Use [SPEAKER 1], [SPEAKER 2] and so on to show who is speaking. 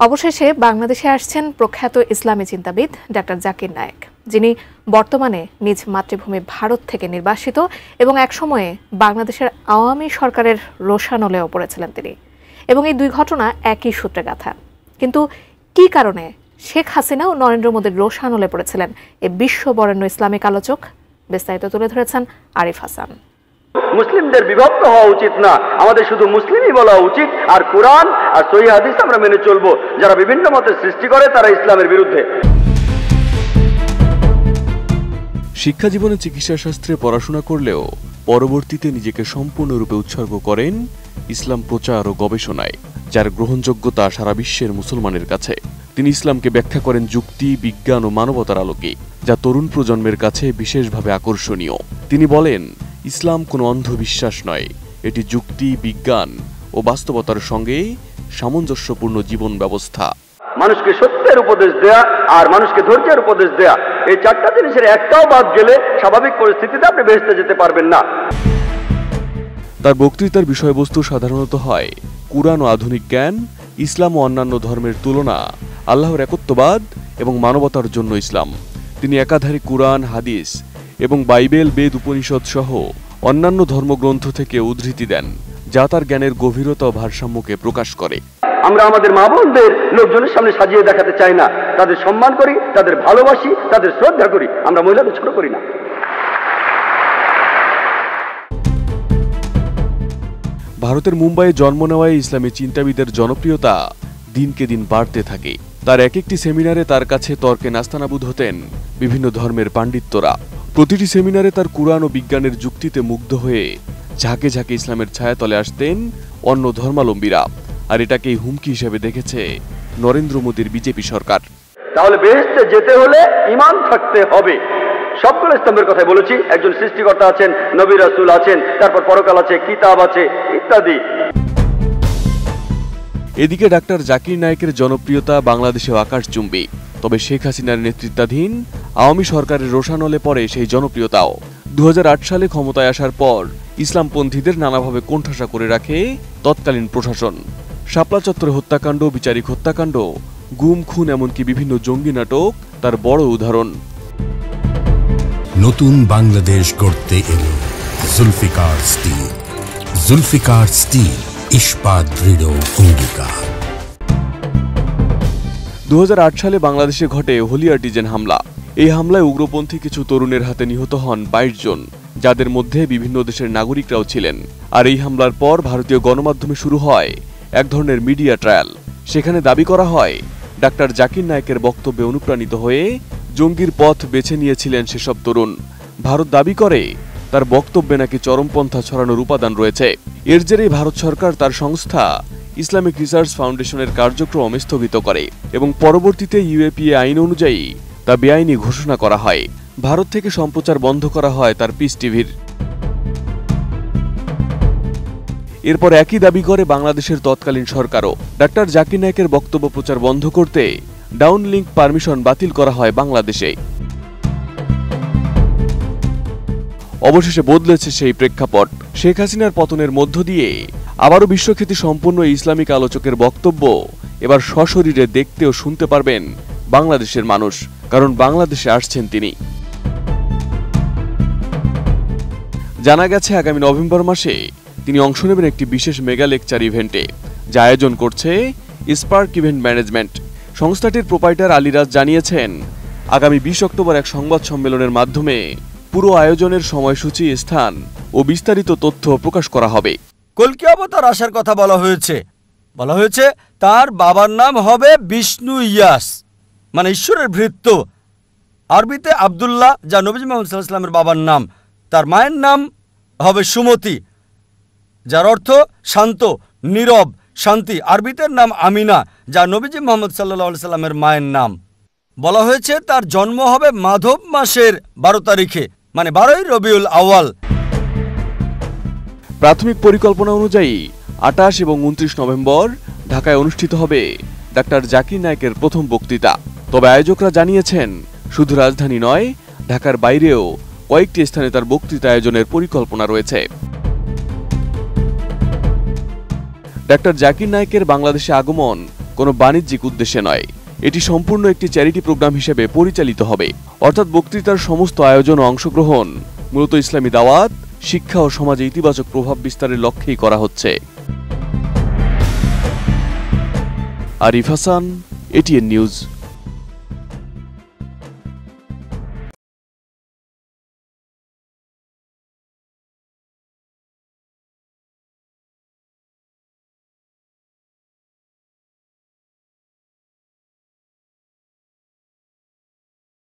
[SPEAKER 1] অবশেষে বাংলাদেশে আসছেন প্রখ্যাত ইসলামী চিন্তাবিদ ডাক্তার জাকির নায়েক, যিনি বর্তমানে নিজ মাতৃভূমি ভারত থেকে নির্বাসিত এবং একসময়ে বাংলাদেশের আওয়ামী সরকারের রোষানলেও পড়েছিলেন তিনি। এবং এই দুই ঘটনা একই সূত্রে গাঁথা। কিন্তু কী কারণে শেখ হাসিনা ও নরেন্দ্র মোদীর রোষানলে পড়েছিলেন এই বিশ্ববরেণ্য ইসলামিক আলোচক? বিস্তারিত তুলে ধরেছেন আরিফ হাসান।
[SPEAKER 2] মুসলিমদের বিভক্ত হওয়া উচিত না, আমাদের শুধু মুসলিমই বলা উচিত, আর কোরআন আর সহিহ হাদিস আমরা মেনে চলবো। যারা বিভিন্ন মতের সৃষ্টি করে তারা ইসলামের বিরুদ্ধে।
[SPEAKER 3] শিক্ষা জীবনে চিকিৎসা শাস্ত্রে পড়াশোনা করলেও পরবর্তীতে নিজেকে সম্পূর্ণরূপে উৎসর্গ করেন ইসলাম প্রচার ও গবেষণায়, যার গ্রহণযোগ্যতা সারা বিশ্বের মুসলমানের কাছে। তিনি ইসলামকে ব্যাখ্যা করেন যুক্তি, বিজ্ঞান ও মানবতার আলোকে, যা তরুণ প্রজন্মের কাছে বিশেষভাবে আকর্ষণীয়। তিনি বলেন, ইসলাম কোনো অন্ধবিশ্বাস নয়, এটি যুক্তি, বিজ্ঞান ও বাস্তবতার সঙ্গে সামঞ্জস্যপূর্ণ জীবন ব্যবস্থা।
[SPEAKER 2] মানুষকে সত্যের উপদেশ দেয়া আর মানুষকে ধৈর্যের উপদেশ দেয়া, এই চারটা জিনিসের একটাও বাদ গেলে স্বাভাবিক পরিস্থিতিতে আপনি বেহেশতে যেতে পারবেন না।
[SPEAKER 3] তার বক্তৃতার বিষয়বস্তু সাধারণত হয় কুরআন ও আধুনিক জ্ঞান, ইসলাম ও অন্যান্য ধর্মের তুলনা, আল্লাহর একত্ববাদ এবং মানবতার জন্য ইসলাম। তিনি একাধারে কুরআন, হাদিস এবং বাইবেল, বেদ, উপনিষদ সহ অন্যান্য ধর্মগ্রন্থ থেকে উদ্ধৃতি দেন, যা তার জ্ঞানের গভীরতা ও ভারসাম্যকে প্রকাশ করে।
[SPEAKER 2] আমরা আমাদের মা বোনদের লোকজনের সামনে সাজিয়ে দেখাতে চাই না, তাদের সম্মান করি, তাদের ভালোবাসি, তাদের শ্রদ্ধা করি। আমরা মহিলাদের ছোট করি না।
[SPEAKER 3] ভারতের মুম্বাইয়ে জন্ম নেওয়ায় ইসলামী চিন্তাবিদের জনপ্রিয়তা দিনকে দিন বাড়তে থাকে। তার এক একটি সেমিনারে তার কাছে তর্কে নাস্তানাবুদ হতেন বিভিন্ন ধর্মের পাণ্ডিত্যরা। প্রতিটি সেমিনারে তার কুরআন ও বিজ্ঞানের যুক্তিতে মুগ্ধ হয়ে ঝাঁকে ঝাঁকে ইসলামের ছায়াতলে আসতেন অন্য ধর্মাবলম্বীরা। আর এটাকেই হুমকি হিসেবে দেখেছে নরেন্দ্র মোদীর বিজেপি সরকার।
[SPEAKER 2] তাহলে বেহেশতে যেতে হলে ঈমান থাকতে হবে। সবগুলো স্তম্ভের কথাই বলেছি। একজন সৃষ্টিকর্তা আছেন, নবী রাসূল আছেন, তারপর পরকাল আছে, কিতাব আছে, ইত্যাদি।
[SPEAKER 3] এদিকে ডাক্তার জাকির নায়েকের জনপ্রিয়তা বাংলাদেশেও আকাশচুম্বী। তবে শেখ হাসিনার নেতৃত্বাধীন আওয়ামী সরকারের রোষানলে পড়ে সেই জনপ্রিয়তাও। 2008 সালে ক্ষমতায় আসার পর ইসলামপন্থীদের নানাভাবে কোণঠাসা করে রাখে তৎকালীন প্রশাসন। শাপলা চত্বরে হত্যাকাণ্ড, বিচারিক হত্যাকাণ্ড, গুম, খুন, এমনকি বিভিন্ন জঙ্গি নাটক তার বড় উদাহরণ।
[SPEAKER 4] নতুন বাংলাদেশ গড়তে এলো জুলফিকার স্টিল। জুলফিকার স্টিল, ইস্পাত দৃঢ় অঙ্গীকার।
[SPEAKER 3] 2008 সালে বাংলাদেশে ঘটে হোলি আর্টিজেন হামলা। এই হামলায় উগ্রপন্থী কিছু তরুণের হাতে নিহত হন 22 জন, যাদের মধ্যে বিভিন্ন দেশের নাগরিকরাও ছিলেন। আর এই হামলার পর ভারতীয় গণমাধ্যমে শুরু হয় এক ধরনের মিডিয়া ট্রায়াল। সেখানে দাবি করা হয় ডাক্তার জাকির নায়েকের বক্তব্যে অনুপ্রাণিত হয়ে জঙ্গির পথ বেছে নিয়েছিলেন সেসব তরুণ। ভারত দাবি করে তার বক্তব্যে নাকি চরমপন্থা ছড়ানোর উপাদান রয়েছে। এর জেরেই ভারত সরকার তার সংস্থা ইসলামিক রিসার্চ ফাউন্ডেশনের কার্যক্রম স্থগিত করে এবং পরবর্তীতে ইউএপিএ আইন অনুযায়ী তা বেআইনি ঘোষণা করা হয়। ভারত থেকে সম্প্রচার বন্ধ করা হয় তার পিস টিভির। এরপর একই দাবি করে বাংলাদেশের তৎকালীন সরকারও। ডাক্তার জাকির নায়েকের বক্তব্য প্রচার বন্ধ করতে ডাউনলিংক পারমিশন বাতিল করা হয় বাংলাদেশে। অবশেষে বদলেছে সেই প্রেক্ষাপট। শেখ হাসিনার পতনের মধ্য দিয়ে আবারও বিশ্বখ্যাতি সম্পন্ন ইসলামিক আলোচকের বক্তব্য এবার সশরীরে দেখতে ও শুনতে পারবেন বাংলাদেশের মানুষ, কারণ বাংলাদেশে আসছেন তিনি। জানা গেছে আগামী নভেম্বর মাসে তিনি অংশ নেবেন একটি বিশেষ মেগা লেকচার ইভেন্টে, যা আয়োজন করছে স্পার্ক ইভেন্ট ম্যানেজমেন্ট। সংস্থাটির প্রোপাইটার আলীরাজ জানিয়েছেন, আগামী 20 অক্টোবর এক সংবাদ সম্মেলনের মাধ্যমে পুরো আয়োজনের সময়সূচি, স্থান ও বিস্তারিত তথ্য প্রকাশ করা হবে।
[SPEAKER 5] কল্কি অবতার আসার কথা বলা হয়েছে তার বাবার নাম হবে বিষ্ণু ইয়াস, মানে ঈশ্বরের ভৃত্য। আরবিতে আব্দুল্লাহ, যা নবী মুহাম্মদ সাল্লাল্লাহু আলাইহি ওয়াসাল্লামের বাবার নাম। তার মায়ের নাম হবে সুমতি, যার অর্থ শান্ত, নীরব, শান্তি। আরবিতে নাম আমিনা, যা নবীজি মুহাম্মদ সাল্লাল্লাহু আলাইহি ওয়াসাল্লামের মায়ের নাম। বলা হয়েছে তার জন্ম হবে মাধব মাসের 12 তারিখে, মানে 12ই রবিউল আউয়াল।
[SPEAKER 3] প্রাথমিক পরিকল্পনা অনুযায়ী 28 এবং 29 নভেম্বর ঢাকায় অনুষ্ঠিত হবে ডাক্তার জাকির নায়েকের প্রথম বক্তৃতা। তবে আয়োজকরা জানিয়েছেন, শুধু রাজধানী নয়, ঢাকার বাইরেও কয়েকটি স্থানে তার বক্তৃতা আয়োজনের পরিকল্পনা রয়েছে। ডাক্তার জাকির নায়েকের বাংলাদেশে আগমন কোনো বাণিজ্যিক উদ্দেশ্যে নয়। এটি সম্পূর্ণ একটি চ্যারিটি প্রোগ্রাম হিসেবে পরিচালিত হবে, অর্থাৎ বক্তৃতার সমস্ত আয়োজন ও অংশগ্রহণ মূলত ইসলামী দাওয়াত, শিক্ষা ও সমাজে ইতিবাচক প্রভাব বিস্তারের লক্ষ্যেই করা হচ্ছে। Arif Hasan, ATN news.